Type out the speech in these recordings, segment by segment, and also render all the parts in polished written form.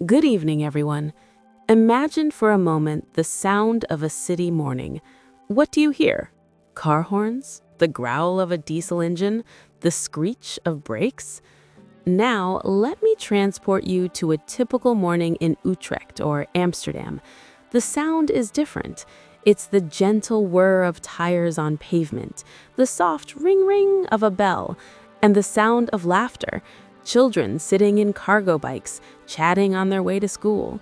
Good evening, everyone. Imagine for a moment the sound of a city morning. What do you hear? Car horns? The growl of a diesel engine? The screech of brakes? Now, let me transport you to a typical morning in Utrecht or Amsterdam. The sound is different. It's the gentle whir of tires on pavement, the soft ring-ring of a bell, and the sound of laughter. Children sitting in cargo bikes, chatting on their way to school.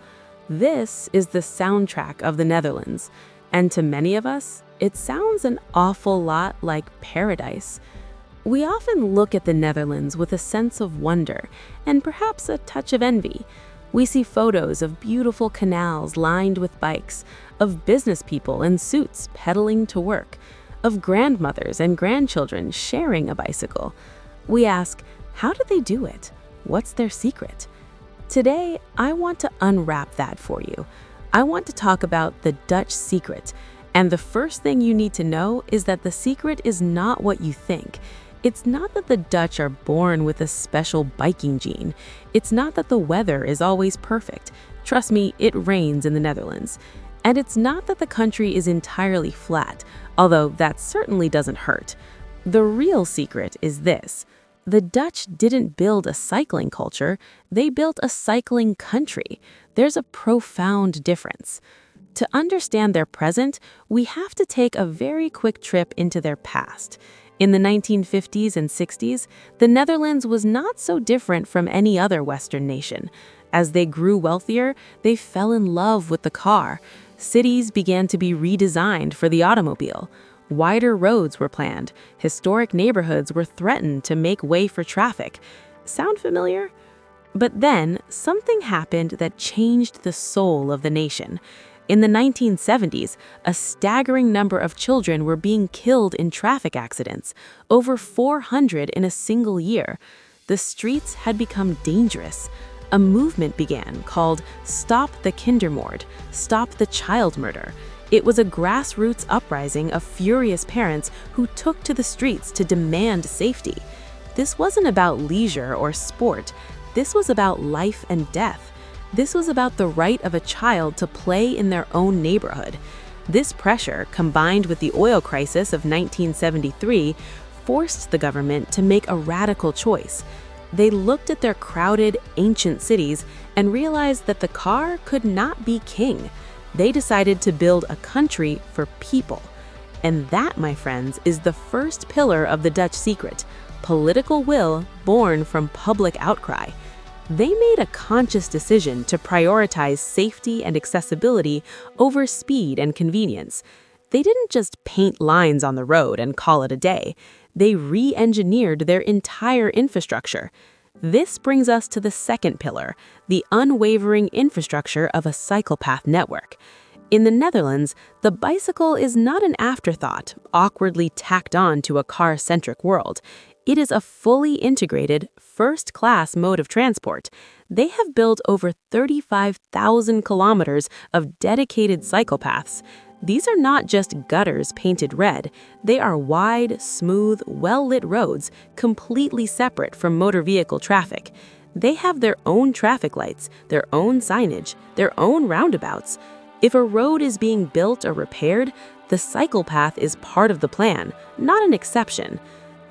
This is the soundtrack of the Netherlands, and to many of us, it sounds an awful lot like paradise. We often look at the Netherlands with a sense of wonder and perhaps a touch of envy. We see photos of beautiful canals lined with bikes, of business people in suits pedaling to work, of grandmothers and grandchildren sharing a bicycle. We ask, how do they do it? What's their secret? Today, I want to unwrap that for you. I want to talk about the Dutch secret. And the first thing you need to know is that the secret is not what you think. It's not that the Dutch are born with a special biking gene. It's not that the weather is always perfect. Trust me, it rains in the Netherlands. And it's not that the country is entirely flat, although that certainly doesn't hurt. The real secret is this. The Dutch didn't build a cycling culture, they built a cycling country. There's a profound difference. To understand their present, we have to take a very quick trip into their past. In the 1950s and 60s, the Netherlands was not so different from any other Western nation. As they grew wealthier, they fell in love with the car. Cities began to be redesigned for the automobile. Wider roads were planned. Historic neighborhoods were threatened to make way for traffic. Sound familiar? But then, something happened that changed the soul of the nation. In the 1970s, a staggering number of children were being killed in traffic accidents, over 400 in a single year. The streets had become dangerous. A movement began called Stop the Kindermoord, Stop the Child Murder. It was a grassroots uprising of furious parents who took to the streets to demand safety. This wasn't about leisure or sport. This was about life and death. This was about the right of a child to play in their own neighborhood. This pressure, combined with the oil crisis of 1973, forced the government to make a radical choice. They looked at their crowded, ancient cities and realized that the car could not be king. They decided to build a country for people. And that, my friends, is the first pillar of the Dutch secret, political will born from public outcry. They made a conscious decision to prioritize safety and accessibility over speed and convenience. They didn't just paint lines on the road and call it a day. They re-engineered their entire infrastructure. This brings us to the second pillar, the unwavering infrastructure of a cycle path network. In the Netherlands, the bicycle is not an afterthought, awkwardly tacked on to a car-centric world. It is a fully integrated, first-class mode of transport. They have built over 35,000 kilometers of dedicated cycle paths. These are not just gutters painted red. They are wide, smooth, well-lit roads, completely separate from motor vehicle traffic. They have their own traffic lights, their own signage, their own roundabouts. If a road is being built or repaired, the cycle path is part of the plan, not an exception.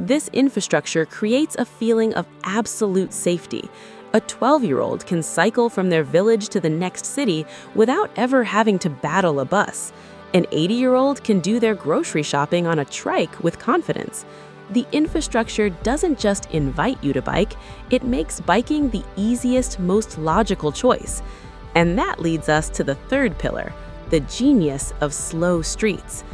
This infrastructure creates a feeling of absolute safety. A 12-year-old can cycle from their village to the next city without ever having to battle a bus. An 80-year-old can do their grocery shopping on a trike with confidence. The infrastructure doesn't just invite you to bike, it makes biking the easiest, most logical choice. And that leads us to the third pillar, the genius of slow streets.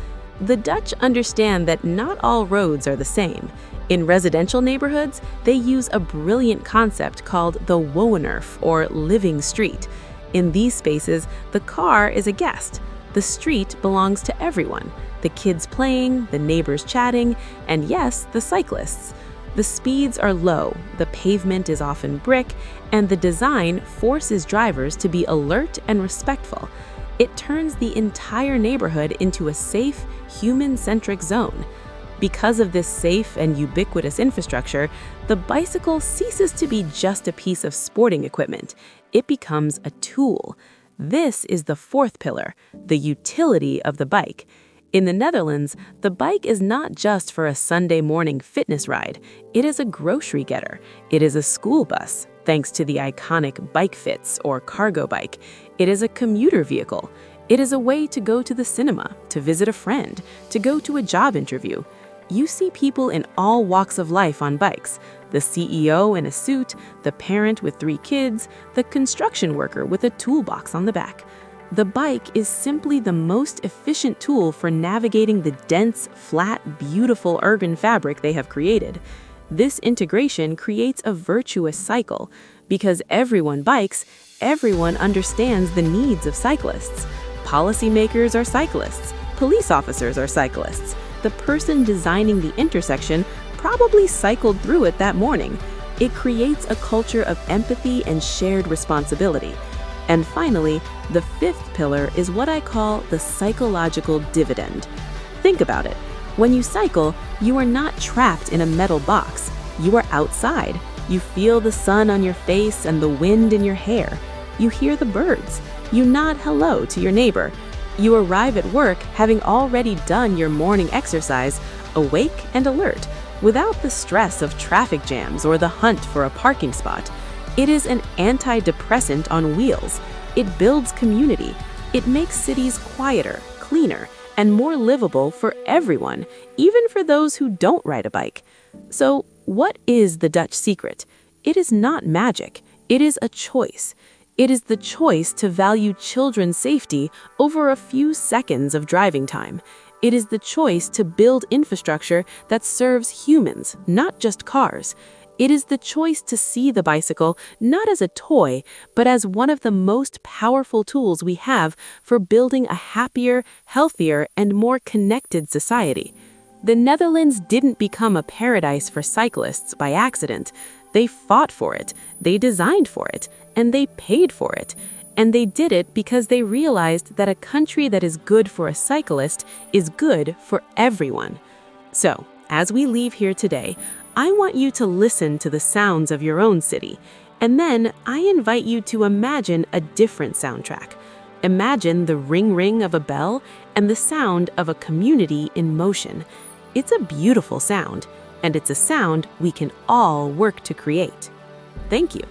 The Dutch understand that not all roads are the same. In residential neighborhoods, they use a brilliant concept called the Woonerf, or living street. In these spaces, the car is a guest. The street belongs to everyone, the kids playing, the neighbors chatting, and yes, the cyclists. The speeds are low, the pavement is often brick, and the design forces drivers to be alert and respectful. It turns the entire neighborhood into a safe, human-centric zone. Because of this safe and ubiquitous infrastructure, the bicycle ceases to be just a piece of sporting equipment. It becomes a tool. This is the fourth pillar, the utility of the bike. In the Netherlands, the bike is not just for a Sunday morning fitness ride. It is a grocery getter. It is a school bus, thanks to the iconic Bike Fits or cargo bike. It is a commuter vehicle. It is a way to go to the cinema, to visit a friend, to go to a job interview. You see people in all walks of life on bikes. The CEO in a suit, the parent with 3 kids, the construction worker with a toolbox on the back. The bike is simply the most efficient tool for navigating the dense, flat, beautiful urban fabric they have created. This integration creates a virtuous cycle. Because everyone bikes, everyone understands the needs of cyclists. Policymakers are cyclists. Police officers are cyclists. The person designing the intersection probably cycled through it that morning. It creates a culture of empathy and shared responsibility. And finally, the fifth pillar is what I call the psychological dividend. Think about it. When you cycle, you are not trapped in a metal box. You are outside. You feel the sun on your face and the wind in your hair. You hear the birds. You nod hello to your neighbor. You arrive at work having already done your morning exercise, awake and alert, without the stress of traffic jams or the hunt for a parking spot. It is an antidepressant on wheels. It builds community. It makes cities quieter, cleaner, and more livable for everyone, even for those who don't ride a bike. So, what is the Dutch secret? It is not magic. It is a choice. It is the choice to value children's safety over a few seconds of driving time. It is the choice to build infrastructure that serves humans, not just cars. It is the choice to see the bicycle not as a toy, but as one of the most powerful tools we have for building a happier, healthier, and more connected society. The Netherlands didn't become a paradise for cyclists by accident. They fought for it, they designed for it, and they paid for it. And they did it because they realized that a country that is good for a cyclist is good for everyone. So, as we leave here today, I want you to listen to the sounds of your own city, and then I invite you to imagine a different soundtrack. Imagine the ring of a bell and the sound of a community in motion. It's a beautiful sound, and it's a sound we can all work to create. Thank you.